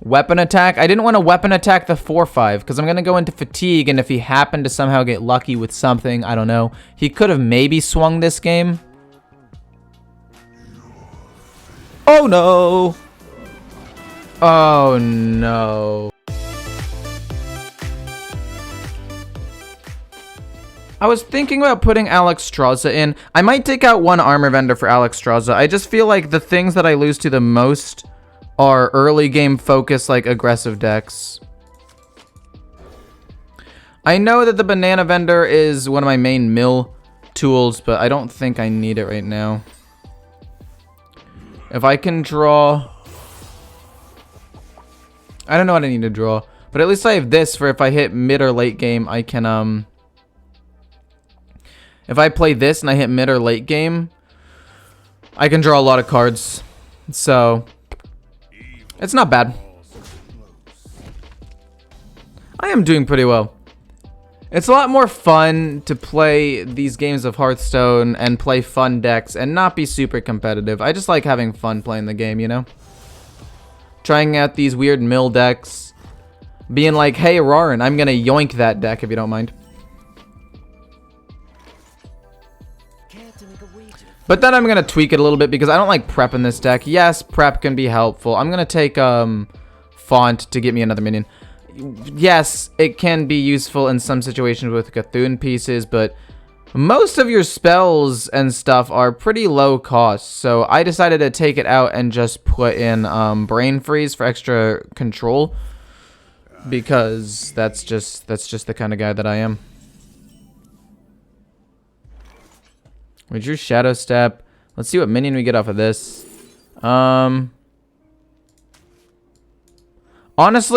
Weapon attack. I didn't want to weapon attack the 4/5 because I'm going to go into fatigue, and if he happened to somehow get lucky with something, I don't know. He could have maybe swung this game. Oh no! Oh no. I was thinking about putting Alexstrasza in. I might take out one armor vendor for Alexstrasza. I just feel like the things that I lose to the most are early game focus, like aggressive decks. I know that the banana vendor is one of my main mill tools, but I don't think I need it right now. If I can draw... I don't know what I need to draw, but at least I have this for if I hit mid or late game, I can, if I play this and I hit mid or late game, I can draw a lot of cards. So, it's not bad. I am doing pretty well. It's a lot more fun to play these games of Hearthstone and play fun decks and not be super competitive. I just like having fun playing the game, you know? Trying out these weird mill decks. Being like, hey, Rarran, I'm gonna yoink that deck if you don't mind. But then I'm going to tweak it a little bit because I don't like prep in this deck. Yes, prep can be helpful. I'm going to take font to get me another minion. Yes, it can be useful in some situations with Cthulhu pieces, but most of your spells and stuff are pretty low cost. So I decided to take it out and just put in Brain Freeze for extra control because that's just the kind of guy that I am. We drew Shadow Step. Let's see what minion we get off of this. Honestly,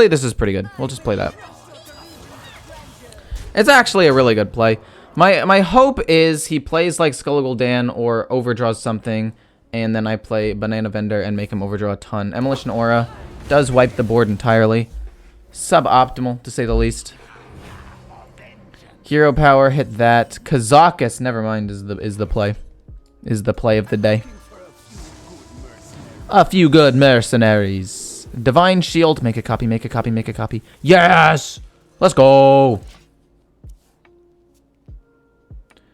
this is pretty good. We'll just play that. It's actually a really good play. My hope is he plays like Skull Gul'dan or overdraws something, and then I play Banana Vendor and make him overdraw a ton. Emolition Aura does wipe the board entirely. Suboptimal, to say the least. Hero Power, hit that. Kazakus, never mind, is the play. Is the play of the day. A few good mercenaries. Divine Shield, make a copy, make a copy, make a copy. Yes! Let's go!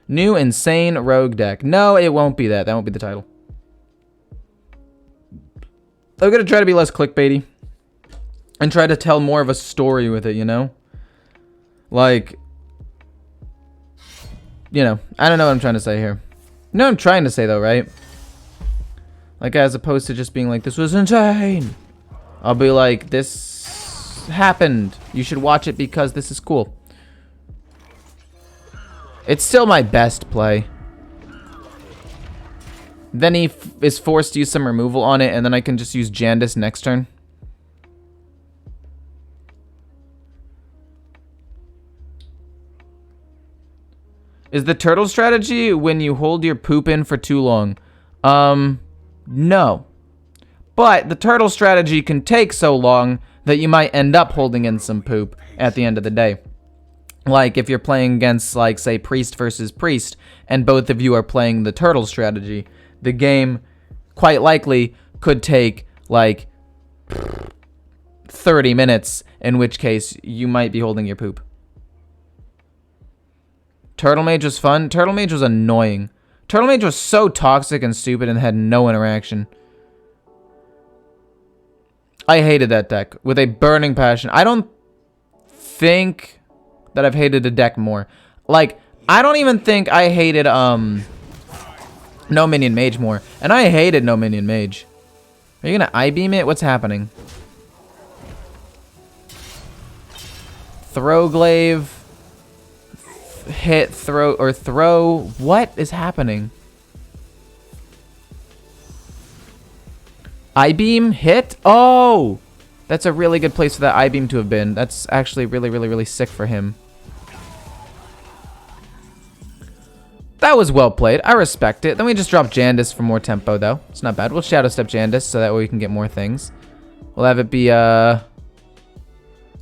New insane rogue deck. No, it won't be that. That won't be the title. I'm gonna try to be less clickbaity. And try to tell more of a story with it, you know? Like... You know, I don't know what I'm trying to say here. You know what I'm trying to say, though, right? Like, as opposed to just being like, this was insane. I'll be like, this happened. You should watch it because this is cool. It's still my best play. Then he is forced to use some removal on it, and then I can just use Jandis next turn. Is the turtle strategy when you hold your poop in for too long? No. But the turtle strategy can take so long that you might end up holding in some poop at the end of the day. Like if you're playing against, like, say, priest versus priest, and both of you are playing the turtle strategy, the game quite likely could take, like, 30 minutes, in which case you might be holding your poop. Turtle Mage was fun. Turtle Mage was annoying. Turtle Mage was so toxic and stupid and had no interaction. I hated that deck with a burning passion. I don't think that I've hated a deck more. Like, I don't even think I hated No Minion Mage more. And I hated No Minion Mage. Are you gonna I-beam it? What's happening? Throwglaive. Hit, throw, or throw. What is happening? I-beam, hit? Oh! That's a really good place for that I-beam to have been. That's actually really, really, really sick for him. That was well played. I respect it. Then we just drop Jandis for more tempo, though. It's not bad. We'll Shadow Step Jandis so that way we can get more things. We'll have it be,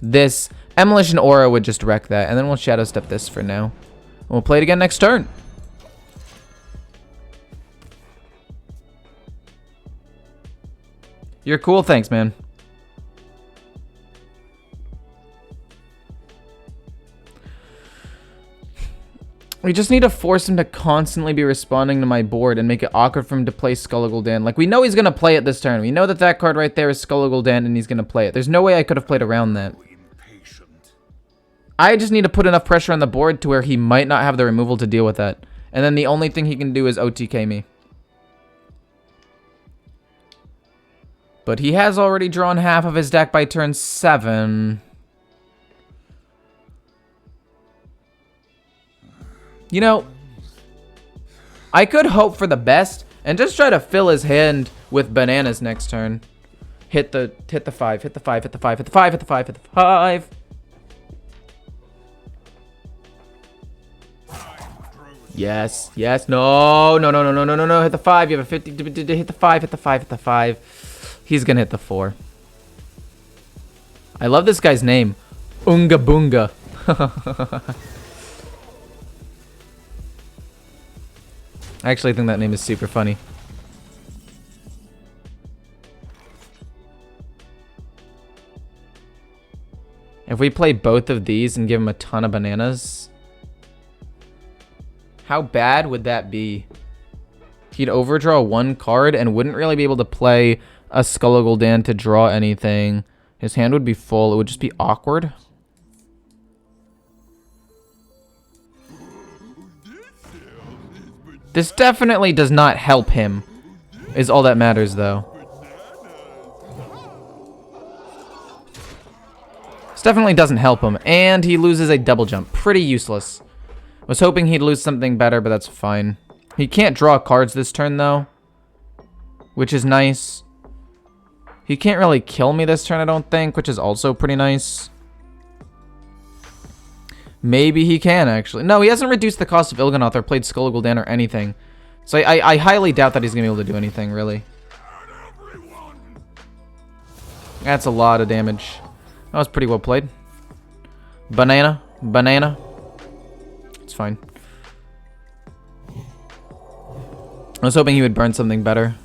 this. Emolition Aura would just wreck that, and then we'll Shadow Step this for now. And we'll play it again next turn. You're cool, thanks, man. We just need to force him to constantly be responding to my board and make it awkward for him to play Skull Gul'dan. Like, we know he's going to play it this turn. We know that that card right there is Skull Gul'dan and he's going to play it. There's no way I could have played around that. I just need to put enough pressure on the board to where he might not have the removal to deal with that. And then the only thing he can do is OTK me. But he has already drawn half of his deck by turn 7. You know, I could hope for the best and just try to fill his hand with bananas next turn. Hit the 5, hit the 5, hit the 5, hit the 5, hit the 5, hit the 5. Yes, yes, no, no, no, no, no, no, no, no, hit the 5, you have a 50, hit the 5, hit the 5, hit the 5. He's gonna hit the 4. I love this guy's name, Unga Boonga. I actually think that name is super funny. If we play both of these and give him a ton of bananas, how bad would that be? He'd overdraw 1 card and wouldn't really be able to play a Skull Gul'dan to draw anything. His hand would be full. It would just be awkward. This definitely does not help him, is all that matters, though. This definitely doesn't help him, and he loses a double jump. Pretty useless. Was hoping he'd lose something better, but that's fine. He can't draw cards this turn, though, which is nice. He can't really kill me this turn, I don't think, which is also pretty nice. Maybe he can, actually. No, he hasn't reduced the cost of Il'gynoth or played Skull Gul'dan or anything. So I highly doubt that he's going to be able to do anything, really. That's a lot of damage. That was pretty well played. Banana. Banana. It's fine. I was hoping he would burn something better.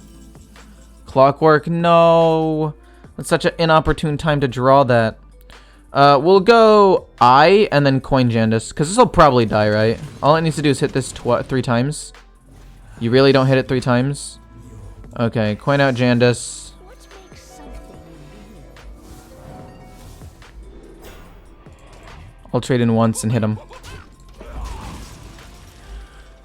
Clockwork. No. That's such an inopportune time to draw that. We'll go I and then coin Jandis, because this will probably die, right? All it needs to do is hit this 3 times. You really don't hit it 3 times? Okay, coin out Jandis. I'll trade in once and hit him.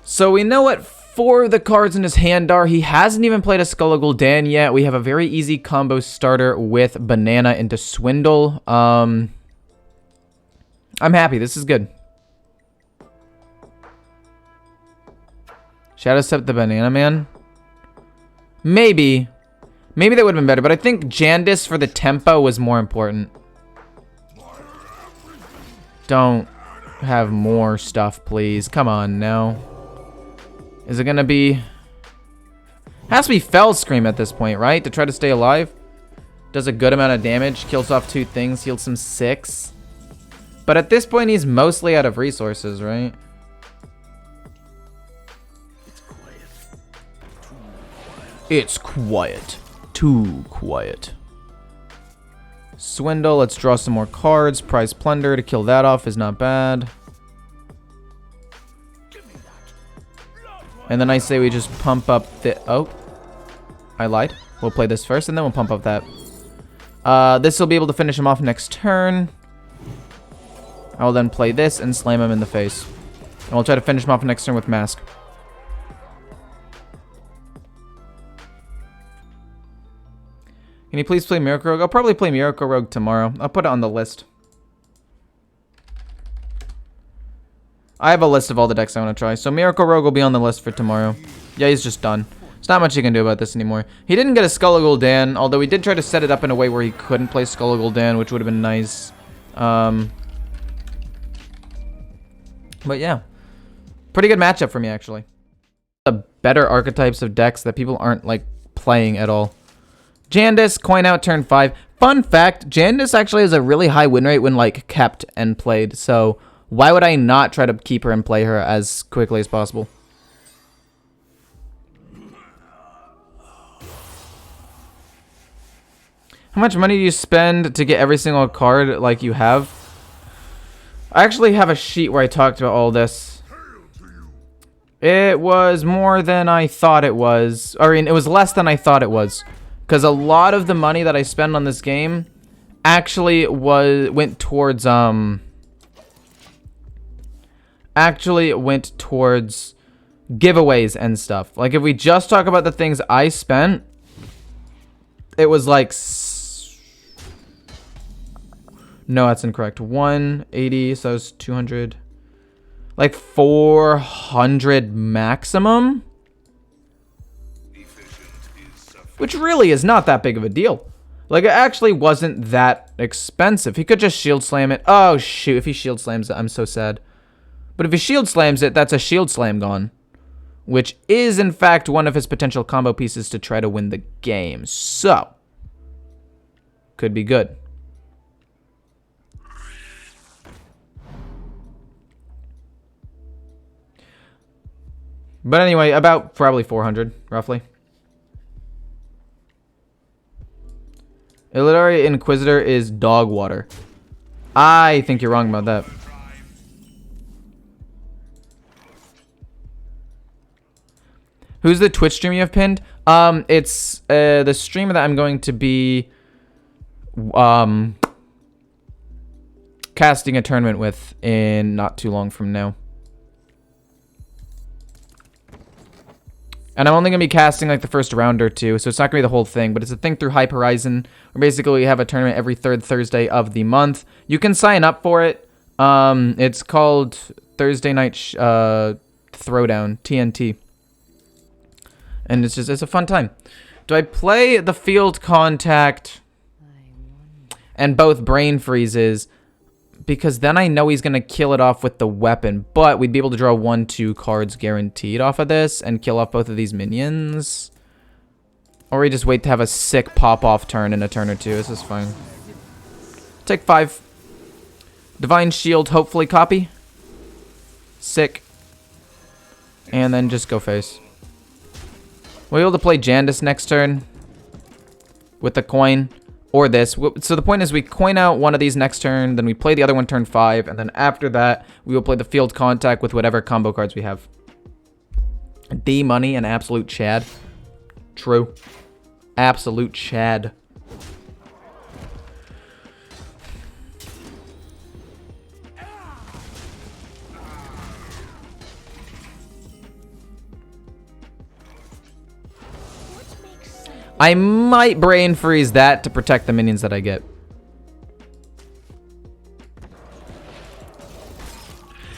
So we know what 4 of the cards in his hand are. He hasn't even played a Skull Gul'dan yet. We have a very easy combo starter with Banana into Swindle. I'm happy. This is good. Shadow Step the Banana Man? Maybe. Maybe that would have been better, but I think Jandis for the tempo was more important. Don't have more stuff, please. Come on, now. Is it gonna be... Has to be Fell Scream at this point, right? To try to stay alive. Does a good amount of damage. Kills off 2 things. Heals some 6. But at this point, he's mostly out of resources, right? It's quiet. Too quiet. Swindle. Let's draw some more cards. Prize Plunder to kill that off is not bad. And then I say we just pump up the... Oh. I lied. We'll play this first, and then we'll pump up that. This will be able to finish him off next turn. I will then play this and slam him in the face. And we'll try to finish him off next turn with Mask. Can you please play Miracle Rogue? I'll probably play Miracle Rogue tomorrow. I'll put it on the list. I have a list of all the decks I want to try. So Miracle Rogue will be on the list for tomorrow. Yeah, he's just done. There's not much you can do about this anymore. He didn't get a Skull Gul'dan, although he did try to set it up in a way where he couldn't play Skull Gul'dan, which would have been nice. But yeah. Pretty good matchup for me, actually. The better archetypes of decks that people aren't, like, playing at all. Jandis, coin out turn 5. Fun fact, Jandis actually has a really high win rate when, like, kept and played. So why would I not try to keep her and play her as quickly as possible? How much money do you spend to get every single card like you have? I actually have a sheet where I talked about all this. It was more than I thought it was. Or it was less than I thought it was. Because a lot of the money that I spend on this game actually went towards giveaways and stuff. Like if we just talk about the things I spent, it was like no, that's incorrect. 180, so that was 200. Like 400 maximum. Which really is not that big of a deal. Like, it actually wasn't that expensive. He could just shield slam it. Oh, shoot. If he shield slams it, I'm so sad. But if he shield slams it, that's a shield slam gone. Which is, in fact, one of his potential combo pieces to try to win the game. So, could be good. But anyway, about probably 400, roughly. Illiterate Inquisitor is dog water. I think you're wrong about that. Who's the Twitch stream you have pinned? It's the streamer that I'm going to be casting a tournament with in not too long from now. And I'm only going to be casting like the first round or two, so it's not going to be the whole thing, but it's a thing through Hype Horizon, where basically we have a tournament every third Thursday of the month. You can sign up for it. It's called Thursday Night Throwdown, TNT. And it's a fun time. Do I play the Field Contact and both Brain Freezes? Because then I know he's going to kill it off with the weapon. But we'd be able to draw 1-2 cards guaranteed off of this and kill off both of these minions. Or we just wait to have a sick pop-off turn in a turn or two. This is fine. Take 5. Divine Shield, hopefully copy. Sick. And then just go face. We'll be able to play Jandis next turn. With the coin. Or this. So the point is we coin out one of these next turn, then we play the other one turn 5, and then after that, we will play the Field Contact with whatever combo cards we have. D Money and Absolute Chad. True. Absolute Chad. I might Brain Freeze that to protect the minions that I get.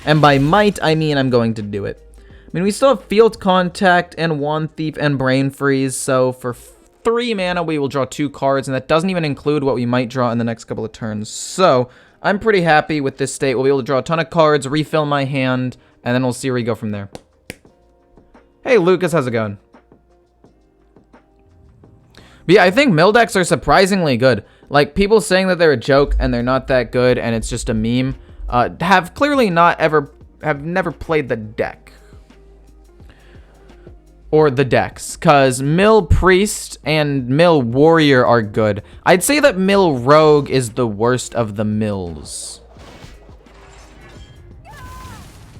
And by might, I mean I'm going to do it. I mean, we still have Field Contact and Wand Thief and Brain Freeze, so for 3 mana, we will draw 2 cards, and that doesn't even include what we might draw in the next couple of turns. So, I'm pretty happy with this state. We'll be able to draw a ton of cards, refill my hand, and then we'll see where we go from there. Hey, Lucas, how's it going? But yeah, I think mill decks are surprisingly good. Like, people saying that they're a joke and they're not that good and it's just a meme, have clearly never played the deck. Or the decks. Because Mill Priest and Mill Warrior are good. I'd say that Mill Rogue is the worst of the mills.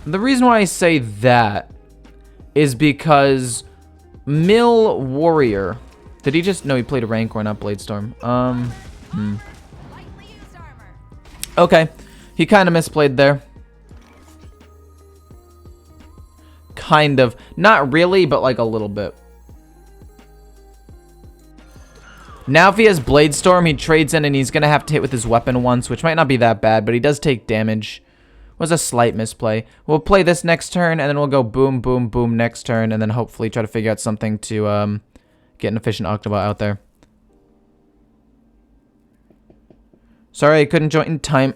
The reason why I say that is because Mill Warrior... Did he just... No, he played a Rancor, not Bladestorm. Okay. He kind of misplayed there. Kind of. Not really, but like a little bit. Now if he has Bladestorm, he trades in and he's going to have to hit with his weapon once, which might not be that bad, but he does take damage. Was a slight misplay. We'll play this next turn, and then we'll go boom, boom, boom next turn, and then hopefully try to figure out something to... get an efficient Octobot out there. Sorry, I couldn't join in time.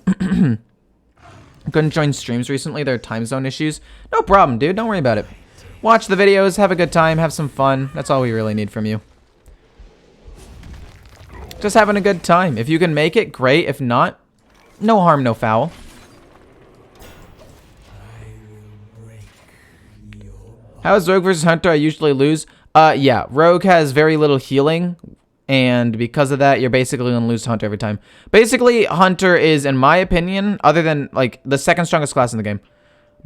Couldn't join streams recently. There are time zone issues. No problem, dude. Don't worry about it. Watch the videos. Have a good time. Have some fun. That's all we really need from you. Just having a good time. If you can make it, great. If not, no harm, no foul. How is Rogue versus Hunter? I usually lose. Yeah, Rogue has very little healing, and because of that, you're basically going to lose to Hunter every time. Basically, Hunter is, in my opinion, other than, like, the second strongest class in the game,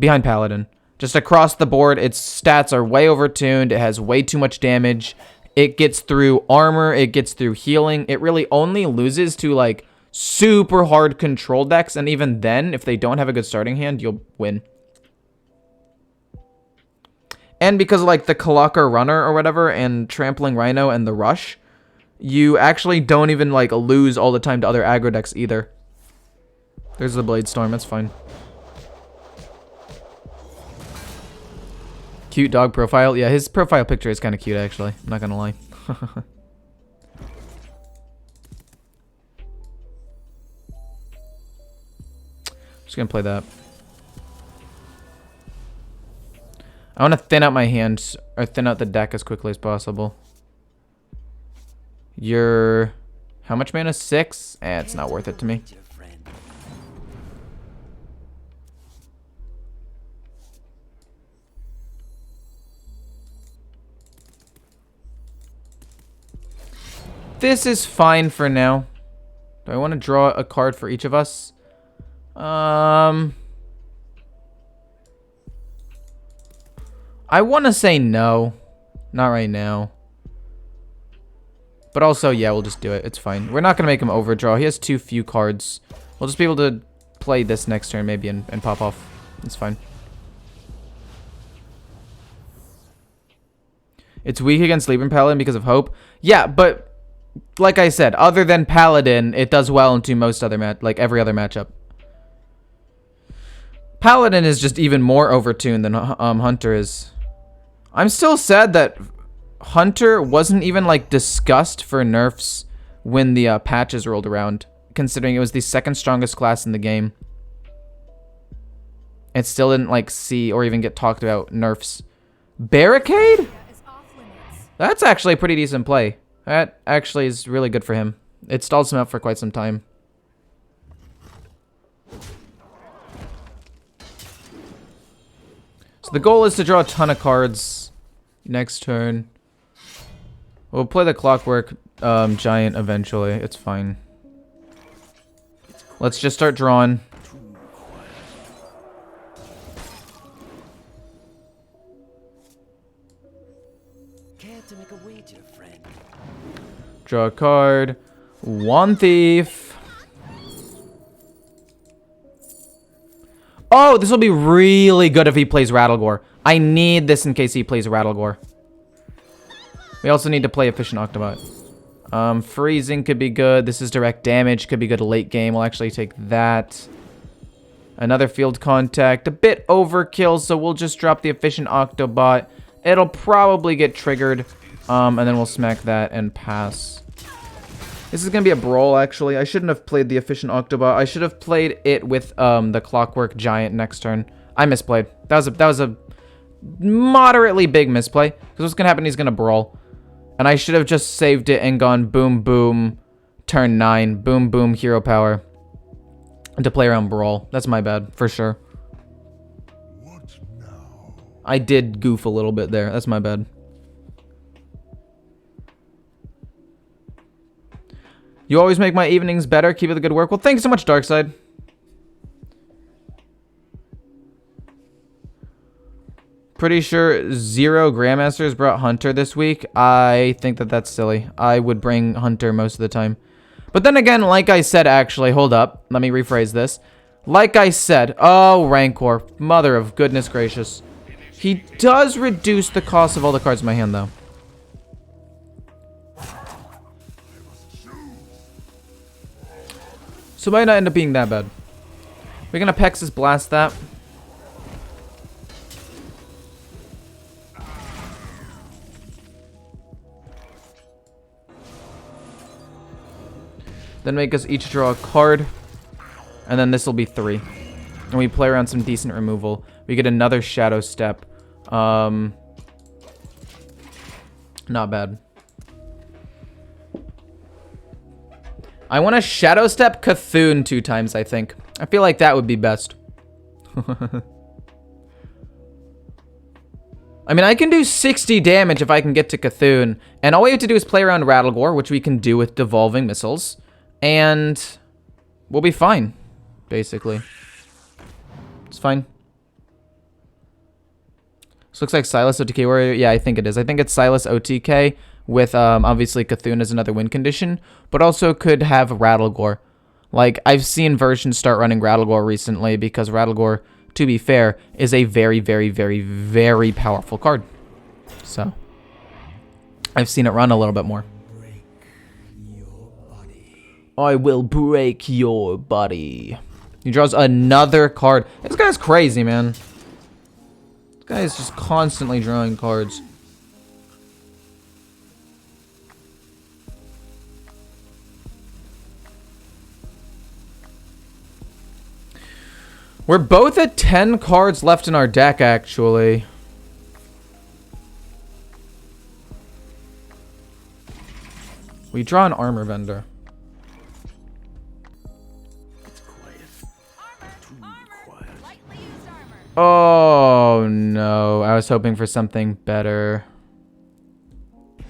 behind Paladin. Just across the board, its stats are way overtuned. It has way too much damage. It gets through armor. It gets through healing. It really only loses to, like, super hard control decks. And even then, if they don't have a good starting hand, you'll win. And because of, like, the Kalaka Runner or whatever, and Trampling Rhino and the Rush, you actually don't even, like, lose all the time to other aggro decks either. There's the Blade Storm. That's fine. Cute dog profile. Yeah, his profile picture is kind of cute, actually. I'm not gonna lie. Just gonna play that. I want to thin out my hands, or thin out the deck as quickly as possible. You're... How much mana? 6? It's not worth it to me. This is fine for now. Do I want to draw a card for each of us? I want to say no. Not right now. But also, yeah, we'll just do it. It's fine. We're not going to make him overdraw. He has too few cards. We'll just be able to play this next turn maybe and pop off. It's fine. It's weak against Libran Paladin because of Hope. Yeah, but... Like I said, other than Paladin, it does well into most other every other matchup. Paladin is just even more overtuned than Hunter is. I'm still sad that Hunter wasn't even like discussed for nerfs when the patches rolled around, considering it was the second strongest class in the game. It still didn't like see or even get talked about nerfs. Barricade? That's actually a pretty decent play. That actually is really good for him. It stalls him out for quite some time. So the goal is to draw a ton of cards next turn. We'll play the Clockwork Giant eventually. It's fine. Let's just start drawing. Draw a card. One Thief. Oh, this will be really good if he plays Rattlegore. I need this in case he plays Rattlegore. We also need to play Efficient Octobot. Freezing could be good. This is direct damage. Could be good late game. We'll actually take that. Another Field Contact. A bit overkill, so we'll just drop the Efficient Octobot. It'll probably get triggered. And then we'll smack that and pass. This is going to be a brawl, actually. I shouldn't have played the Efficient Octobot. I should have played it with the Clockwork Giant next turn. I misplayed. That was a moderately big misplay. Because what's going to happen, he's going to brawl. And I should have just saved it and gone boom, boom, turn 9. Boom, boom, hero power. And to play around brawl. That's my bad, for sure. What now? I did goof a little bit there. That's my bad. You always make my evenings better. Keep up the good work. Well, thanks so much, Darkside. Pretty sure 0 Grandmasters brought Hunter this week. I think that that's silly. I would bring Hunter most of the time. But then again, like I said, actually, hold up. Let me rephrase this. Like I said, oh, Rancor. Mother of goodness gracious. He does reduce the cost of all the cards in my hand, though. So it might not end up being that bad. We're gonna Pexus Blast that. Then make us each draw a card. And then this will be 3. And we play around some decent removal. We get another Shadow Step. Not bad. I want to Shadow Step Cthulhu 2 times, I think. I feel like that would be best. I mean, I can do 60 damage if I can get to Cthulhu. And all we have to do is play around Rattlegore, which we can do with Devolving Missiles. And we'll be fine, basically. It's fine. This looks like Silas OTK Warrior. Yeah, I think it is. I think it's Silas OTK with obviously Cthulhu as another win condition, but also could have Rattlegore. Like, I've seen versions start running Rattlegore recently because Rattlegore, to be fair, is a very, very, very, very powerful card. So, I've seen it run a little bit more. I will break your body. He draws another card. This guy's crazy, man. This guy is just constantly drawing cards. We're both at 10 cards left in our deck, actually. We draw an armor vendor. Oh, no. I was hoping for something better. I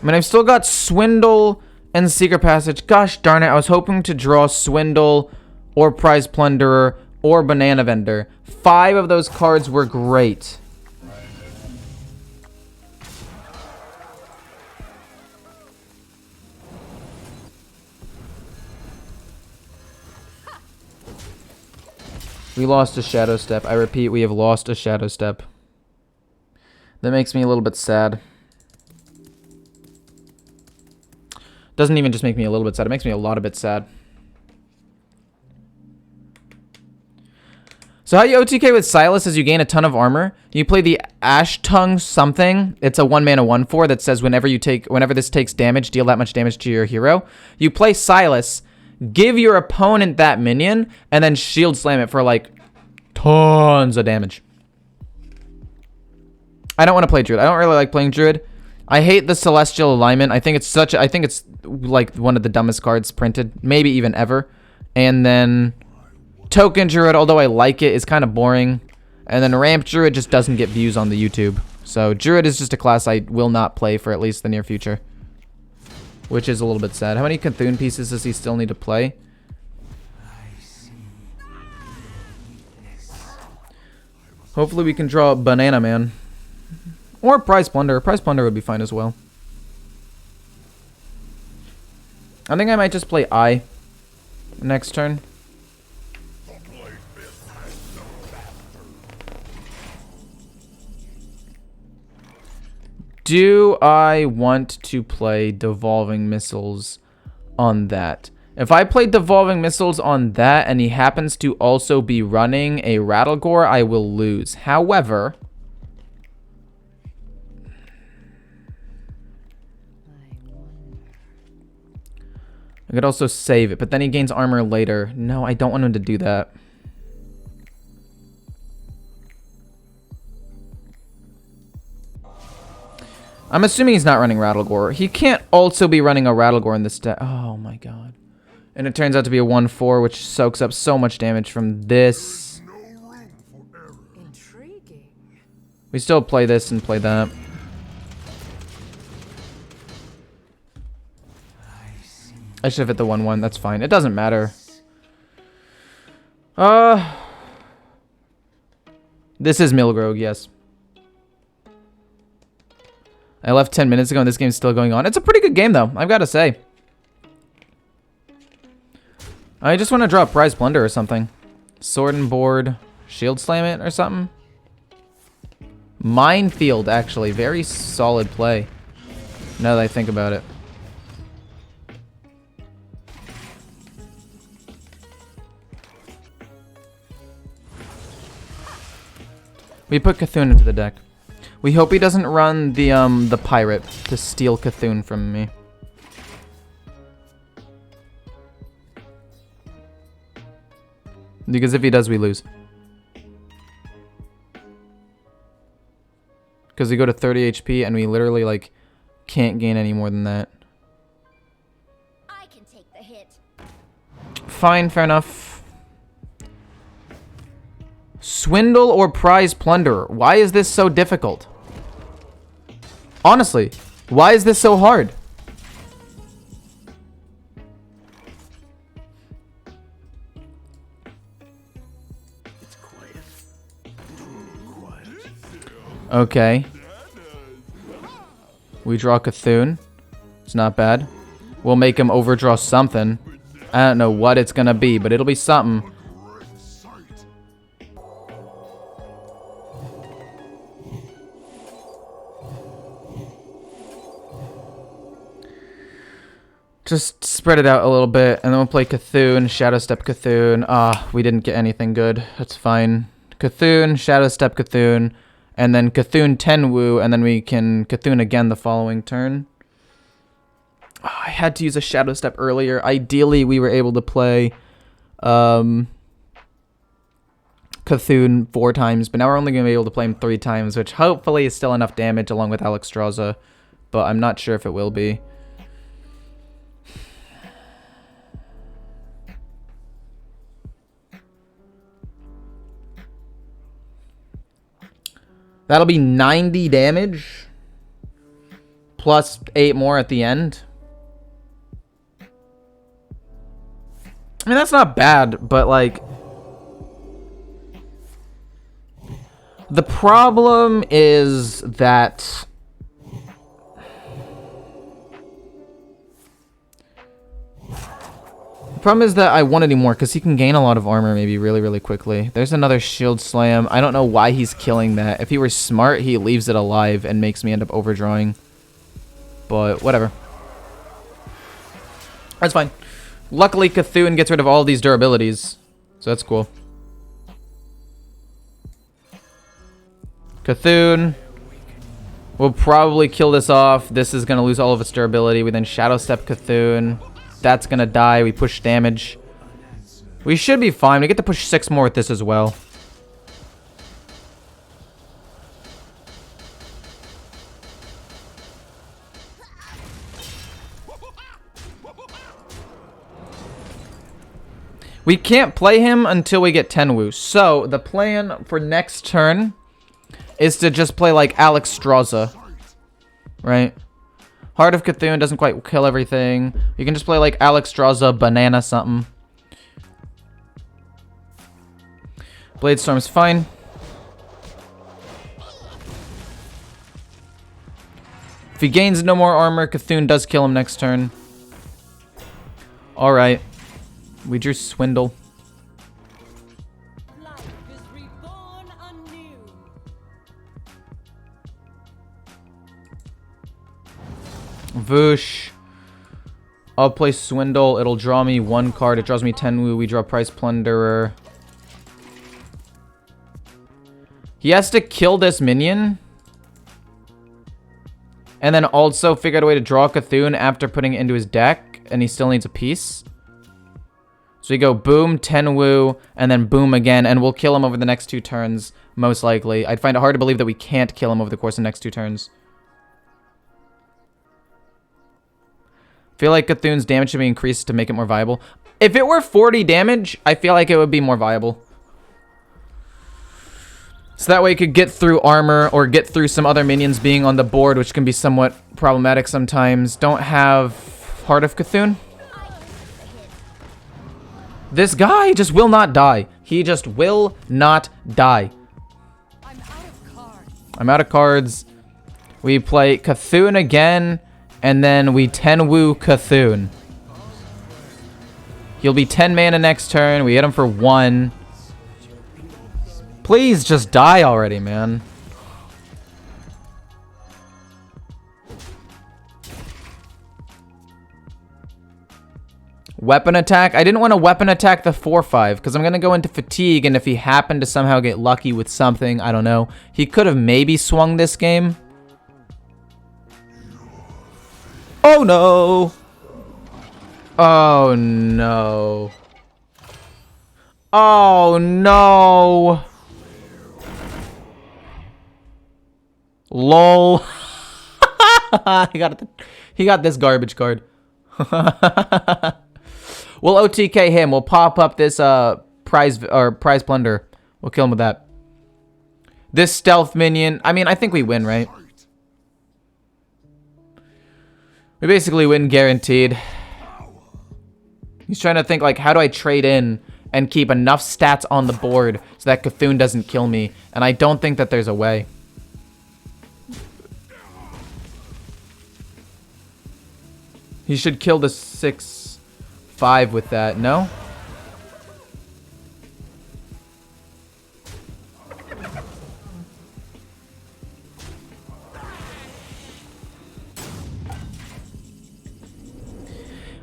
mean, I've still got Swindle and Secret Passage. Gosh darn it. I was hoping to draw Swindle or Prize Plunderer or Banana Vendor. 5 of those cards were great. We lost a Shadow Step. I repeat, we have lost a Shadow Step. That makes me a little bit sad. Doesn't even just make me a little bit sad. It makes me a lot of bit sad. So how you OTK with Silas is you gain a ton of armor. You play the Ash Tongue something. It's a 1-mana 1/4 that says whenever this takes damage, deal that much damage to your hero. You play Silas, give your opponent that minion, and then shield slam it for like tons of damage. I don't want to play Druid. I don't really like playing Druid. I hate the Celestial Alignment. I think it's like one of the dumbest cards printed, maybe even ever. And then Token Druid, although I like it, is kind of boring. And then Ramp Druid just doesn't get views on the YouTube. So Druid is just a class I will not play for at least the near future. Which is a little bit sad. How many Cthulhu pieces does he still need to play? Hopefully we can draw Banana Man. Or Prize Plunder. Prize Plunder would be fine as well. I think I might just play I next turn. Do I want to play Devolving Missiles on that? If I play Devolving Missiles on that and he happens to also be running a Rattlegore, I will lose. However, I could also save it, but then he gains armor later. No, I don't want him to do that. I'm assuming he's not running Rattlegore. He can't also be running a Rattlegore in this deck. Oh my god. And it turns out to be a 1/4, which soaks up so much damage from this. Intriguing. We still play this and play that. I should have hit the 1/1. That's fine. It doesn't matter. This is Milgrog, yes. I left 10 minutes ago and this game's still going on. It's a pretty good game though, I've got to say. I just want to draw a Prize Plunder or something. Sword and Board, Shield Slam it or something. Minefield, actually. Very solid play. Now that I think about it. We put Cthulhu into the deck. We hope he doesn't run the pirate to steal Cthulhu from me. Because if he does, we lose. Because we go to 30 HP and we literally like can't gain any more than that. I can take the hit. Fine, fair enough. Swindle or Prize Plunderer? Why is this so difficult? Honestly, why is this so hard? Okay. We draw Cthulhu. It's not bad. We'll make him overdraw something. I don't know what it's gonna be, but it'll be something. Just spread it out a little bit, and then we'll play Cthulhu, Shadow Step Cthulhu. Ah, we didn't get anything good. That's fine. Cthulhu, Shadow Step Cthulhu, and then Cthulhu Tenwu, and then we can Cthulhu again the following turn. Oh, I had to use a Shadow Step earlier. Ideally, we were able to play Cthulhu 4 times, but now we're only going to be able to play him 3 times, which hopefully is still enough damage along with Alexstrasza, but I'm not sure if it will be. That'll be 90 damage, plus 8 more at the end. I mean, that's not bad, but like... The problem is that... The problem is that I want any more, because he can gain a lot of armor maybe really, really quickly. There's another shield slam. I don't know why he's killing that. If he were smart, he leaves it alive and makes me end up overdrawing. But whatever. That's fine. Luckily, Cthulhu gets rid of all these durabilities. So that's cool. Cthulhu. We'll probably kill this off. This is going to lose all of its durability. We then Shadow Step Cthulhu. That's going to die. We push damage. We should be fine. We get to push 6 more with this as well. We can't play him until we get Tenwu. So, the plan for next turn is to just play like Alexstrasza. Right? Heart of Cthulhu doesn't quite kill everything. You can just play like Alexstrasza, banana something. Blade Storm's fine. If he gains no more armor, Cthulhu does kill him next turn. Alright. We drew Swindle. Voosh. I'll play Swindle. It'll draw me 1 card. It draws me Tenwu. We draw Price Plunderer. He has to kill this minion. And then also figure out a way to draw Cthulhu after putting it into his deck. And he still needs a piece. So we go boom, Tenwu, and then boom again. And we'll kill him over the next 2 turns, most likely. I'd find it hard to believe that we can't kill him over the course of the next 2 turns. Feel like Cthulhu's damage should be increased to make it more viable. If it were 40 damage, I feel like it would be more viable. So that way it could get through armor or get through some other minions being on the board, which can be somewhat problematic sometimes. Don't have Heart of Cthulhu. This guy just will not die. He just will not die. I'm out of cards. We play Cthulhu again. And then we Tenwu Cthulhu. He'll be 10 mana next turn. We hit him for 1. Please just die already, man. Weapon attack. I didn't want to weapon attack the 4/5 because I'm going to go into fatigue. And if he happened to somehow get lucky with something, I don't know. He could have maybe swung this game. Oh no! Oh no! Oh no! LOL! He got this garbage card. We'll OTK him. We'll pop up this prize plunder. We'll kill him with that. This stealth minion. I mean, I think we win, right? We basically win guaranteed. He's trying to think, like, how do I trade in and keep enough stats on the board so that Cthulhu doesn't kill me? And I don't think that there's a way. He should kill the 6/5 with that, no?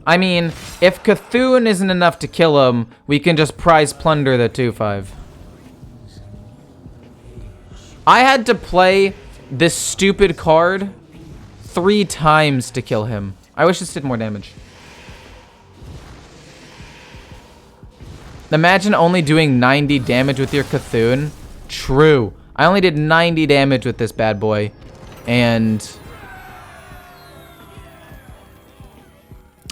I mean, if Cthulhu isn't enough to kill him, we can just prize plunder the 2/5. I had to play this stupid card 3 times to kill him. I wish this did more damage. Imagine only doing 90 damage with your Cthulhu. True. I only did 90 damage with this bad boy. And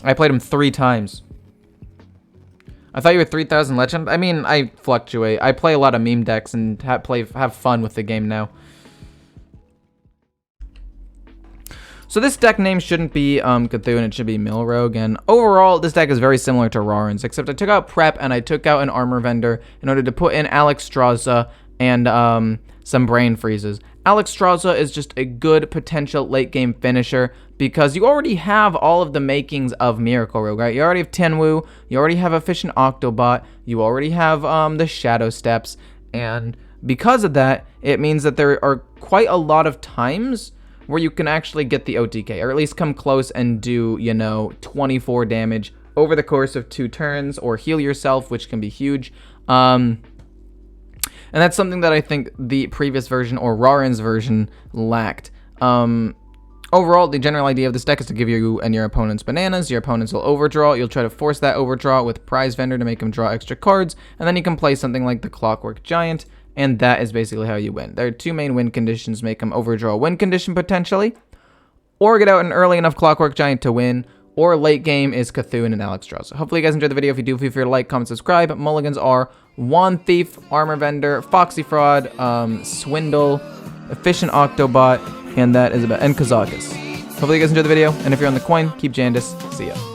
I played him 3 times. I thought you were 3,000 legend. I mean, I fluctuate. I play a lot of meme decks and have fun with the game now. So this deck name shouldn't be Cthulhu, it should be Milrogue. And overall, this deck is very similar to Rarran's, except I took out Prep and I took out an Armor Vendor in order to put in Alexstrasza and some Brain Freezes. Alexstrasza is just a good potential late game finisher because you already have all of the makings of Miracle Rogue, right? You already have Tenwu, you already have Efficient Octobot, you already have the Shadow Steps, and because of that, it means that there are quite a lot of times where you can actually get the OTK, or at least come close and do, you know, 24 damage over the course of 2 turns, or heal yourself, which can be huge. And that's something that I think the previous version, or Rarran's version, lacked. Overall, the general idea of this deck is to give you and your opponents bananas. Your opponents will overdraw. You'll try to force that overdraw with Prize Vendor to make them draw extra cards, and then you can play something like the Clockwork Giant, and that is basically how you win. There are 2 main win conditions: make them overdraw a win condition potentially, or get out an early enough Clockwork Giant to win, or late game is Cthulhu and Alexstrasza. Hopefully you guys enjoyed the video. If you do, feel free to like, comment, subscribe. Mulligans are Wand Thief, Armor Vendor, Foxy Fraud, Swindle, Efficient Octobot, and that is about, and Kazakus. Hopefully you guys enjoyed the video, and if you're on the coin, keep Jandis. See ya.